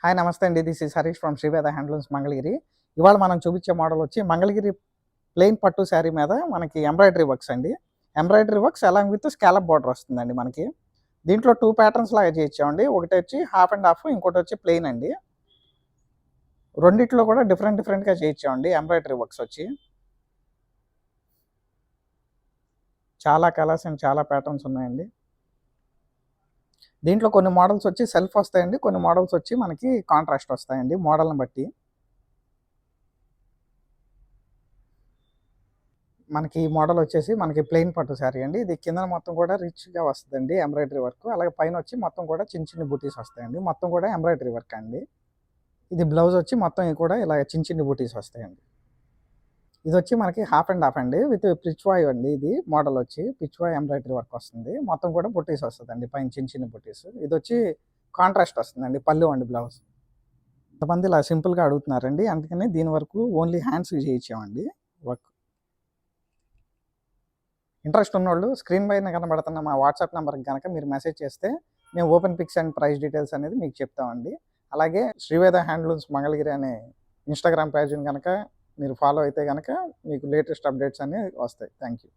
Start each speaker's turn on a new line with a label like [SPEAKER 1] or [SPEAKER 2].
[SPEAKER 1] Hi నమస్తే అండి. This is Harish from Sri Veda handlooms Mangalagiri. ఇవాళ మనం చూపించే మోడల్ వచ్చి మంగళగిరి ప్లెయిన్ పట్టు శారీ మీద మనకి ఎంబ్రాయిడరీ వర్క్స్ అండి. Embroidery works along with scallop border వస్తుందండి మనకి. దీంట్లో 2 ప్యాటర్న్స్ లాగా చేయించామండి. ఒకటి వచ్చి హాఫ్ అండ్ హాఫ్, ఇంకోటి వచ్చి ప్లెయిన్ అండి. రెండిట్లో కూడా డిఫరెంట్‌గా చేయించామండి ఎంబ్రాయిడరీ వర్క్స్ వచ్చి. చాలా కలర్స్ అండ్ చాలా ప్యాటర్న్స్ ఉన్నాయండి. దీంట్లో కొన్ని మోడల్స్ వచ్చి సెల్ఫ్ వస్తాయండి. కొన్ని మోడల్స్ వచ్చి మనకి కాంట్రాస్ట్ వస్తాయండి మోడల్‌ని బట్టి. మనకి ఈ మోడల్ వచ్చేసి మనకి ప్లెయిన్ పట్టు శారీ అండి. ఇది కిందన మొత్తం కూడా రిచ్‌గా వస్తదండి ఎంబ్రాయిడరీ వర్క్. అలాగే పైనొచ్చి మొత్తం కూడా చిన్ని బూటీస్ వస్తాయండి. మొత్తం కూడా ఎంబ్రాయిడరీ వర్క్ అండి. ఇది బ్లౌజ్ వచ్చి మొత్తం కూడా ఇలా చిన్ని బూటీస్ వస్తాయండి. ఇదొచ్చి మనకి హాఫ్ అండ్ హాఫ్ అండి. విత్ పిచ్‌వాయ్ అండి ఇది మోడల్ వచ్చి. పిచ్‌వాయ్ ఎంబ్రాయిడరీ వర్క్ వస్తుంది. మొత్తం కూడా బూటీస్ వస్తదండి పైన చిన్ని బూటీస్. ఇదొచ్చి కాంట్రాస్ట్ వస్తుందండి పళ్ళు అండి బ్లౌజ్. కొంతమంది ఇలా సింపుల్‌గా అడుగుతున్నారండి. అందుకని దీని వరకు ఓన్లీ హ్యాండ్స్‌కి చేయించామండి వర్క్. ఇంట్రెస్ట్ ఉన్నోళ్ళు స్క్రీన్ పైన కనబడుతున్న మా వాట్సాప్ నెంబర్కి కనుక మీరు మెసేజ్ చేస్తే మేము open pics and price details అనేది మీకు చెప్తామండి. అలాగే శ్రీవేద హ్యాండ్లూమ్స్ మంగళగిరి అనే ఇన్‌స్టాగ్రామ్ పేజ్‌ని కనుక మీరు ఫాలో అయితే గనక మీకు లేటెస్ట్ అప్డేట్స్ అన్నీ వస్తాయి. Thank you.